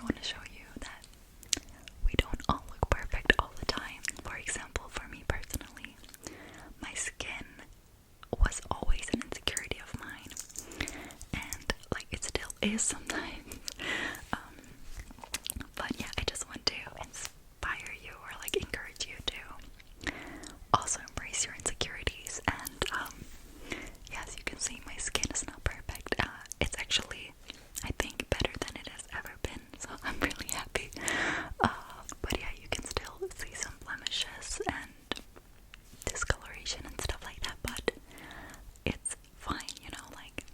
want to show you that we don't all look perfect all the time. For example, for me personally, my skin was always an insecurity of mine, and like it still is sometimes. But yeah, I just want to inspire you or like encourage you to also embrace your insecurities. And yes, you can see my skin is not perfect. It's actually, I think, better than it has ever been, so I'm really happy. But yeah, you can still see some blemishes and discoloration and stuff like that, but it's fine, you know, like,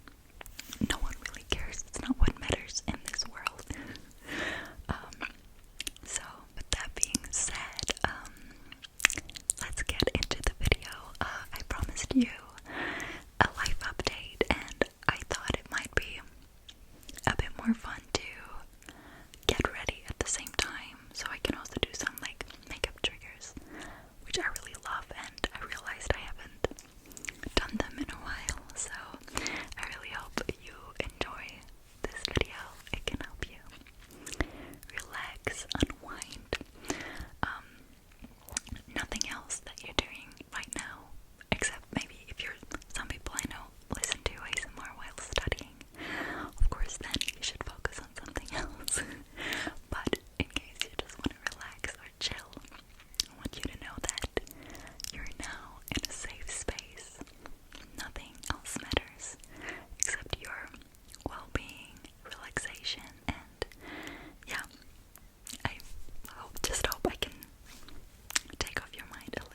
no one really cares. It's not what matters in this world. So, with that being said, let's get into the video. I promised you a life update, and I thought it might be a bit more fun to get ready at the same time, so I can also do some like makeup triggers, which I really love, and I realized I haven't done them in a while, so I really hope you enjoy this video. It can help you relax, unwind. Nothing else that you're doing right now, except maybe if you're, some people I know listen to ASMR while studying. Of course, then you should focus on something else. But in case you just want to relax or chill, I want you to know that you're now in a safe space. Nothing else matters except your well-being, relaxation, and yeah, I just hope I can take off your mind a little.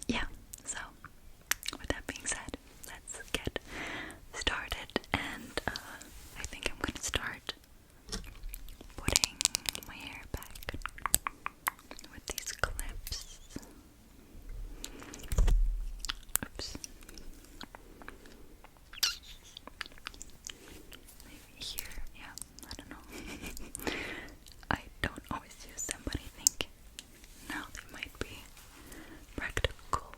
Yeah, so with that being said, let's get started, and I think I'm gonna start putting my hair back with these clips. Oops. Maybe here, yeah, I don't know. I don't always use them, but I think now they might be practical.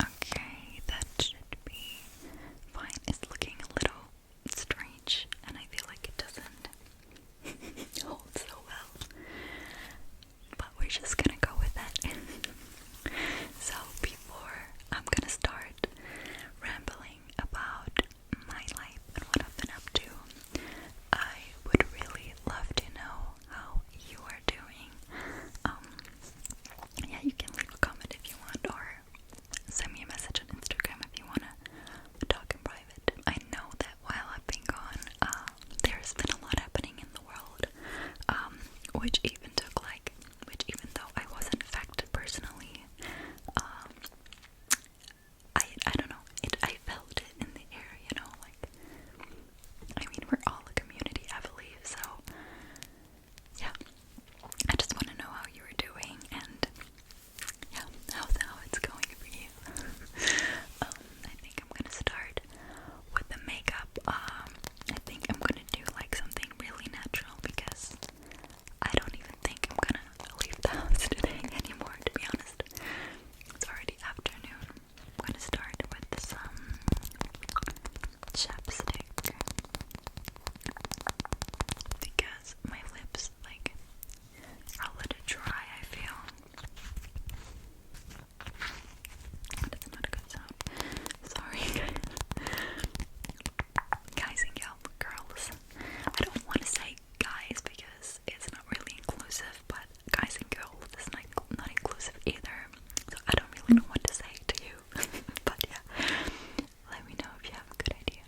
Okay, that should be fine. It's looking a little strange, and I feel like it doesn't hold so well. But we're just gonna go with it. So before I'm gonna start rambling about my life and what I've been up to, I would really love to know how you are doing. Yeah, you can leave a comment if you want, or send me a message on Instagram if you wanna talk in private. I know that while I've been gone, there's been a lot happening in the world, which even though I wasn't affected personally, I don't know, I felt it in the air, you know, like, I mean, we're all a community, I believe, so, yeah, I just want to know how you are doing, and, yeah, how it's going for you. I think I'm gonna start with the makeup. I think I'm gonna do, like, something really natural, because I don't even think I'm gonna leave the house today anymore, to be honest. It's already afternoon. I'm gonna start with some chapstick, because my lips, like, are a little dry, I feel. That's not a good sound. Sorry, guys and girls. I don't want to say guys because it's not really inclusive, but guys and girls is not inclusive either. So I don't really know what to say to you. But yeah, let me know if you have a good idea.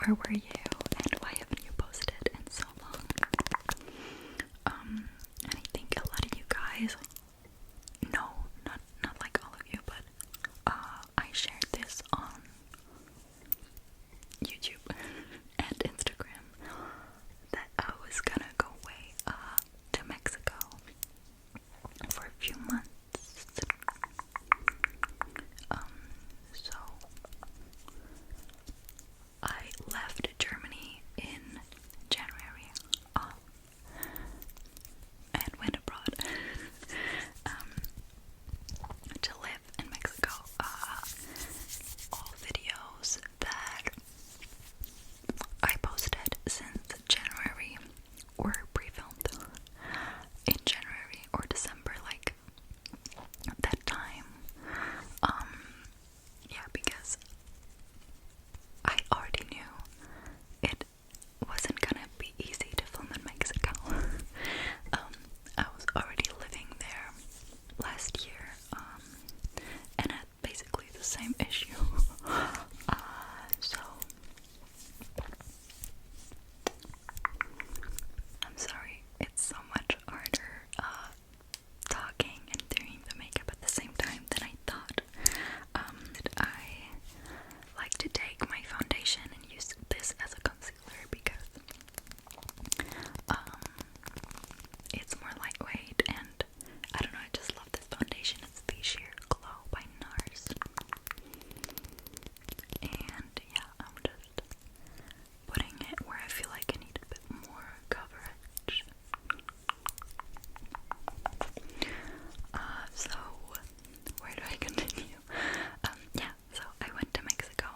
where were you and why haven't you posted in so long? And I think a lot of you guys know, not like all of you, but I shared this on YouTube and Instagram that I was gonna go away to Mexico for a few months. So I left Germany in January and went abroad to live in Mexico. All videos that I posted since January were pre-filmed in January or December, like that time. Yeah, because I already knew it wasn't gonna be easy to film in Mexico. I was already living there last year, and had basically the same issue. So I'm sorry, it's so much harder talking and doing the makeup at the same time than I thought. I like to take my foundation and use this as a concealer because it's more lightweight, and I don't know, I just love this foundation. It's the Sheer Glow by NARS. And yeah, I'm just putting it where I feel like I need a bit more coverage. So where do I continue? Yeah, so I went to Mexico.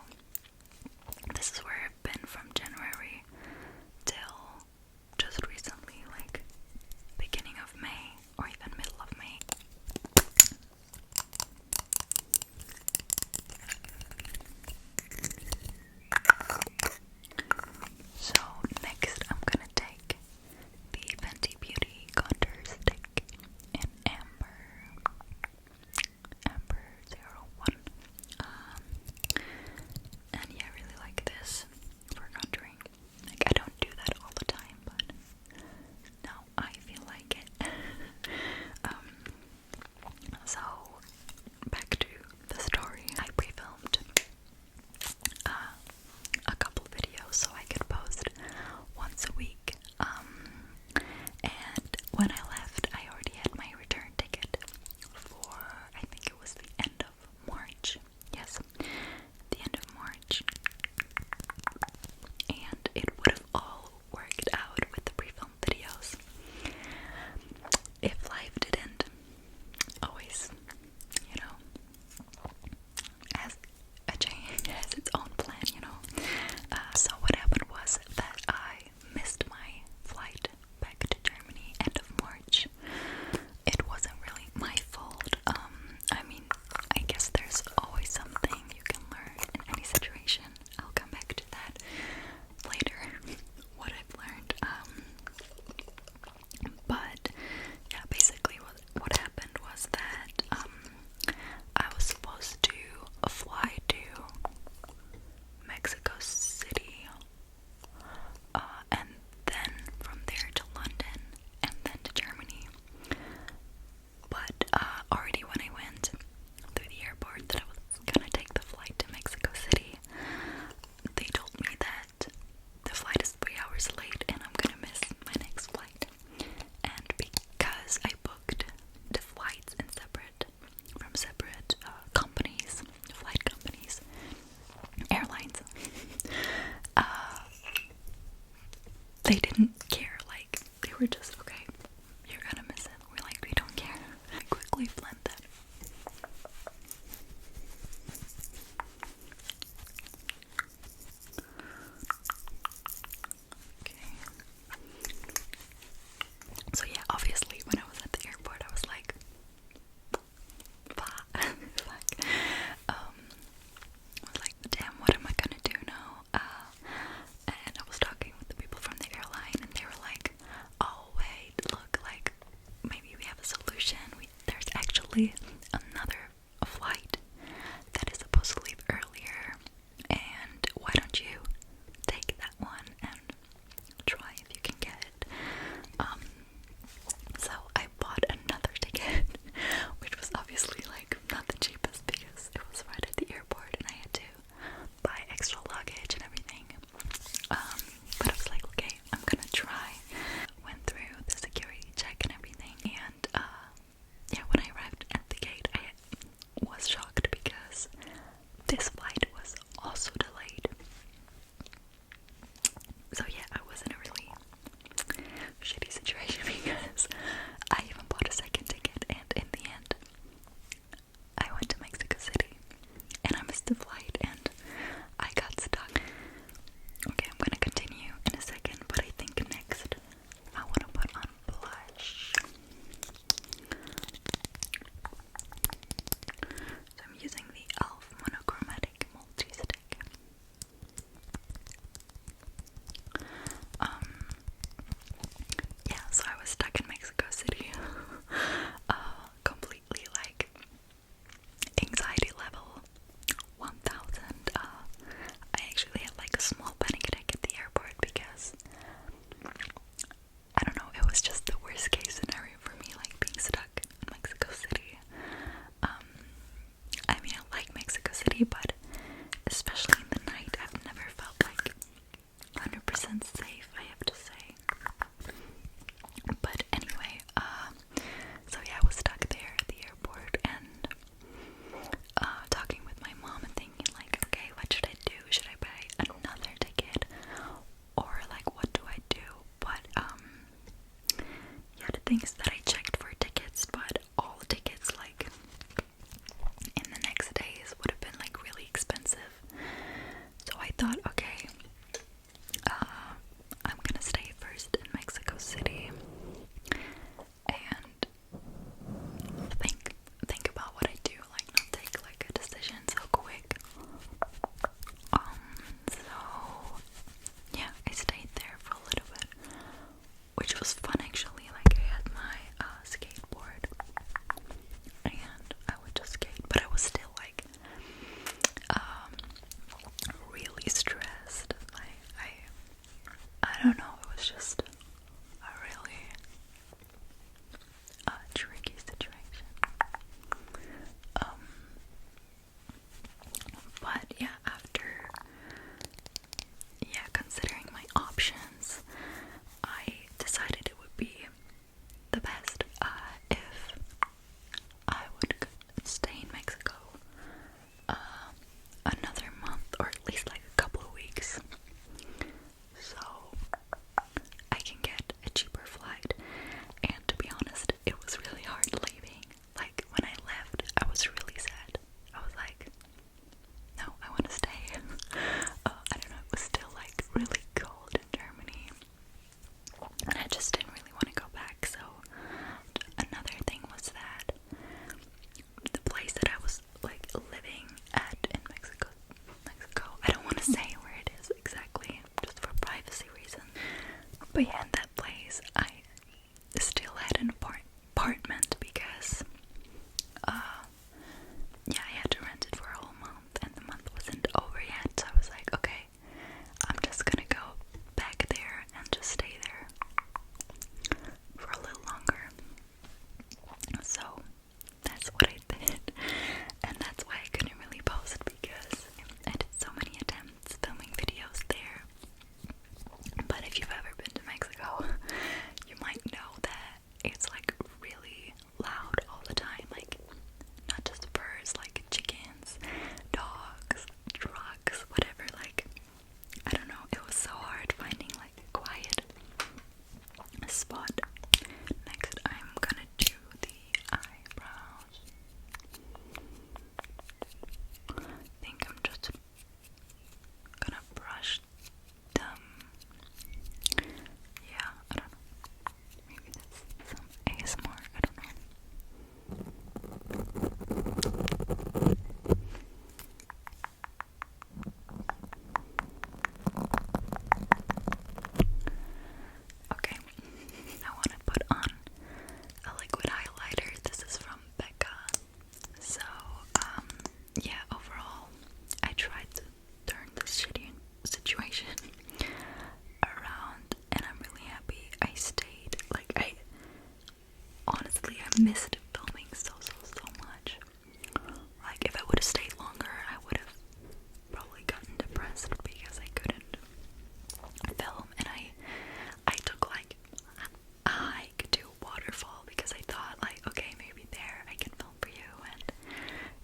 This is where I've been from January till just recently, like beginning of May or even middle of May. So next I'm gonna take the Fenty Beauty Contour Stick in Amber 01. And yeah, I really like this for contouring. Like, I don't do that all the time, but now I feel like it. So back to the story. I pre-filmed a couple videos so I could post once a week. And when I left, I already had my return ticket for, I think it was the end of March. Yes, the end of March. And it would have all worked out with the pre-filmed videos if life didn't always, you know, has a change, has its own plan, you know. So what happened was that I missed my flight back to Germany end of March. It wasn't really my fault. I mean, I guess there's always something you can learn in any situation. I'll come back to that later, what I've learned. But yeah, basically what happened was that I was supposed to fly to Mexico City, and then from there to London, and then to Germany. But already when I went through the airport that I was gonna take the flight to Mexico City, they told me that the flight is 3 hours late and I'm gonna miss my next flight. And because I booked the flights in from separate companies, flight companies, airlines, they didn't care. Like, they were just, okay, you're gonna miss it. We're like, we don't care. I quickly blend that. Okay. So yeah, obviously when I was at the airport, I was like, fuck. I was like, damn, what am I gonna do now? And I was talking with the people from the airline, and they were like, oh wait, look, like, maybe we have a solution. There's actually another flight that is supposed to leave earlier, and why don't you take things that I checked for tickets, but all the tickets like in the next days would have been like really expensive. So I thought, okay, I'm gonna stay first in Mexico City and think about what I do, like not take like a decision so quick. So yeah, I stayed there for a little bit, which was fun actually. Like I had my skateboard and I would just skate, but I was still like really stressed. I don't know, it was just a really tricky situation. But yeah, after considering my options, I decided it would be the best if I would stay in Mexico another month, or at least like a couple of weeks, so I can get a cheaper flight. And to be honest, it was really hard leaving. Like when I left, I was really sad. I was like, no, I want to stay. I don't know, it was still like really cold in Germany, and I just didn't really want to go back. So another thing was that the place that I was like living at in Mexico, I don't want to say where it is exactly, just for privacy reasons. But yeah, in that place, I still had an apartment because, I had to rent it for a whole month, and the month wasn't over yet. So I was like, okay, I'm just gonna go back there and just stay there for a little longer. So that's what I did, and that's why I couldn't really post, because I did so many attempts filming videos there. But if you've ever been to Mexico, you might know that it's like really loud all the time, like not just birds, like chickens, dogs, trucks, whatever. Like I don't know, it was so hard finding like a quiet spot. Next, I'm gonna do the eyebrows. I think I'm just gonna brush them. Yeah, I don't know. Maybe that's some ASMR, I don't know. Okay, I want to put on a liquid highlighter. This is from Becca. So, overall, I tried to turn this shitty situation around, and I'm really happy I stayed. Like, honestly, I missed filming so much. Like, if I would have stayed longer, I would have probably gotten depressed because I couldn't film, and I took like a hike to a waterfall because I thought like, okay, maybe there I can film for you and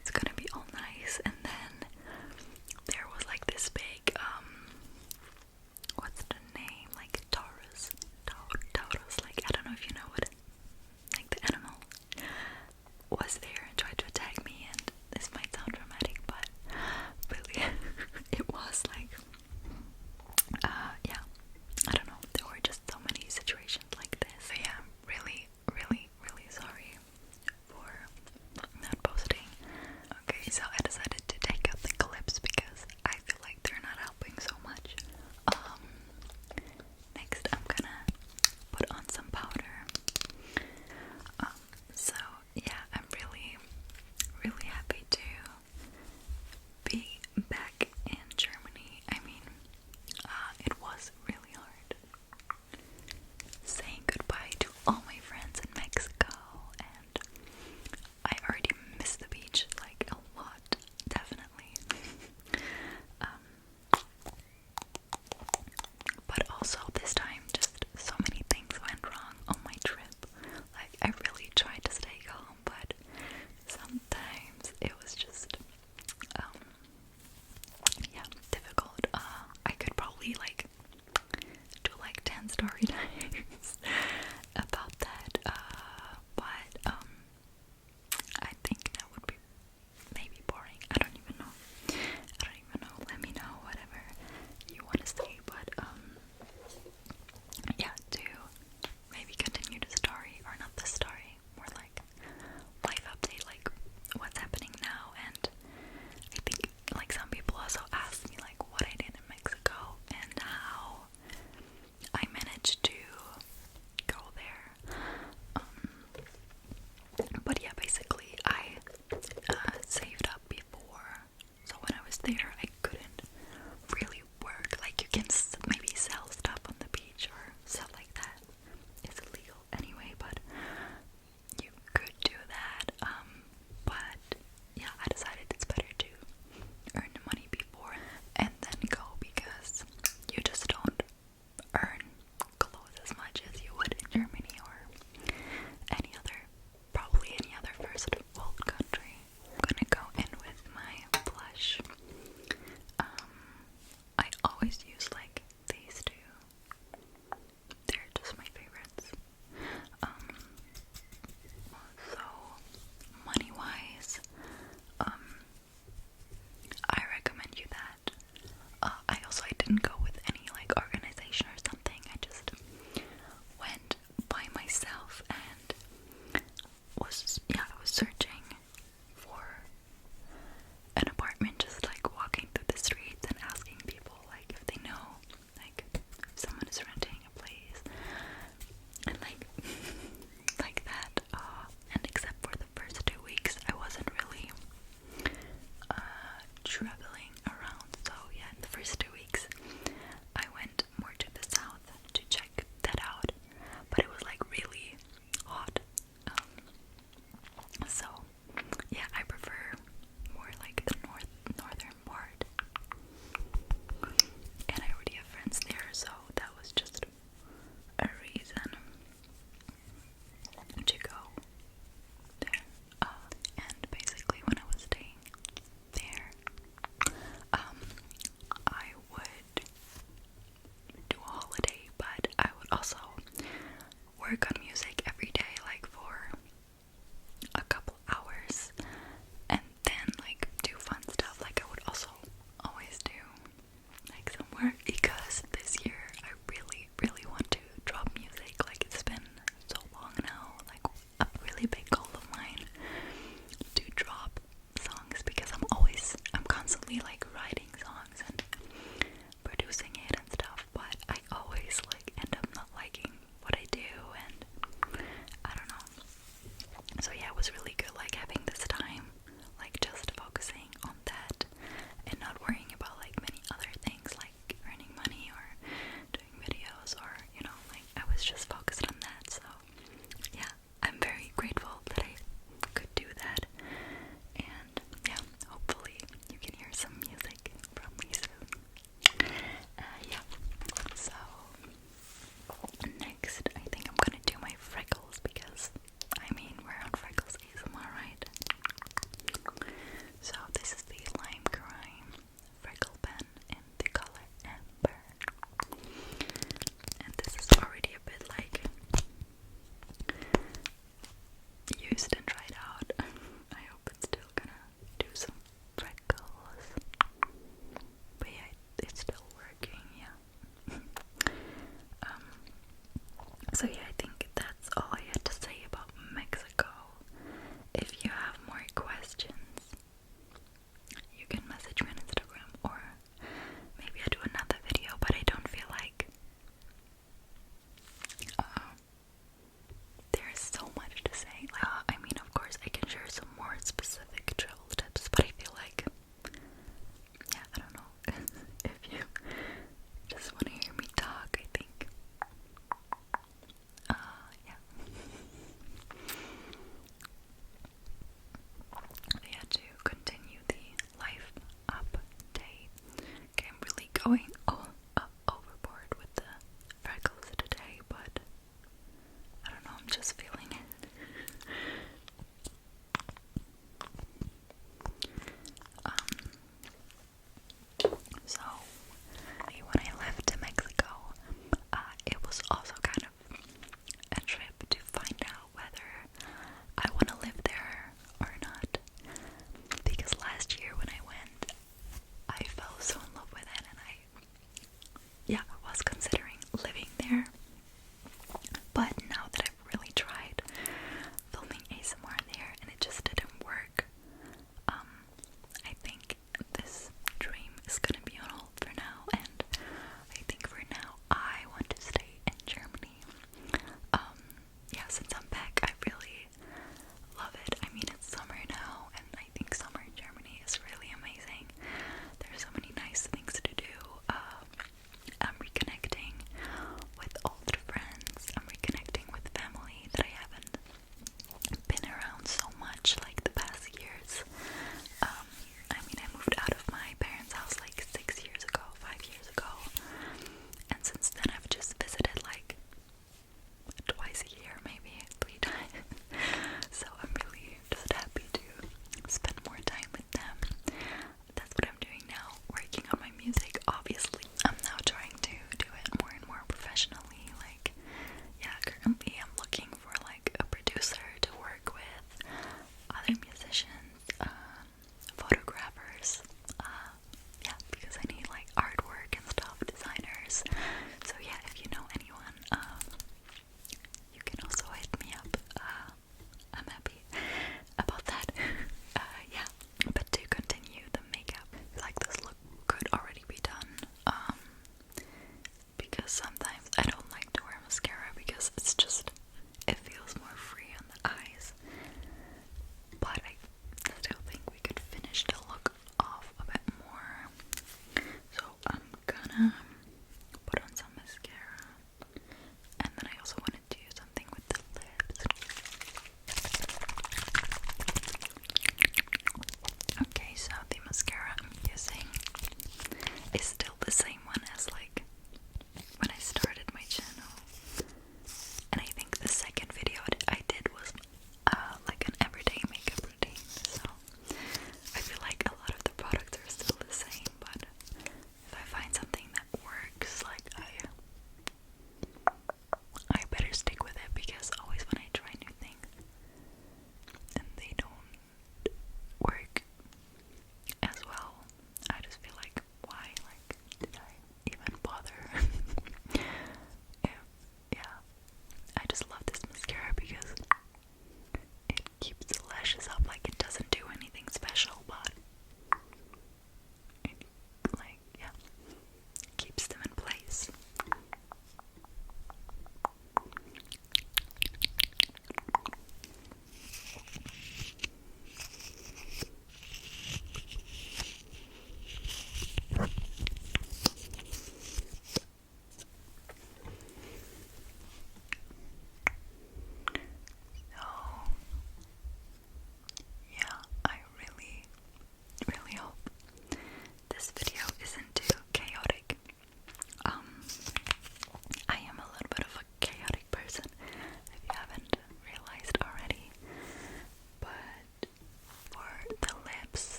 it's gonna be all nice. And then there was like this big what's the name, like Taurus, like I don't know if you know what like the animal, work on music every day, like for a couple hours, and then like do fun stuff. Like I would also always do like some work, because this year I really, really want to drop music. Like it's been so long now, like a really big goal of mine to drop songs, because I'm constantly like writing songs and producing it and stuff, but I always like end up not liking what I do, and I don't know. So yeah, it was really good like having this time, like just focusing on that and not worrying about like many other things like earning money or doing videos, or you know, like I was just focused on that. So yeah, I'm very grateful that I could do that, and yeah, hopefully you can hear some music from me soon. Yeah, so next I think I'm gonna do my freckles, because I mean we're on Freckles ASMR, right? So this is the lime grime freckle pen in the color amber, and this is already a bit like used and tried out. I hope it's still gonna do some freckles, but yeah, it's still working. Yeah. So yeah, I think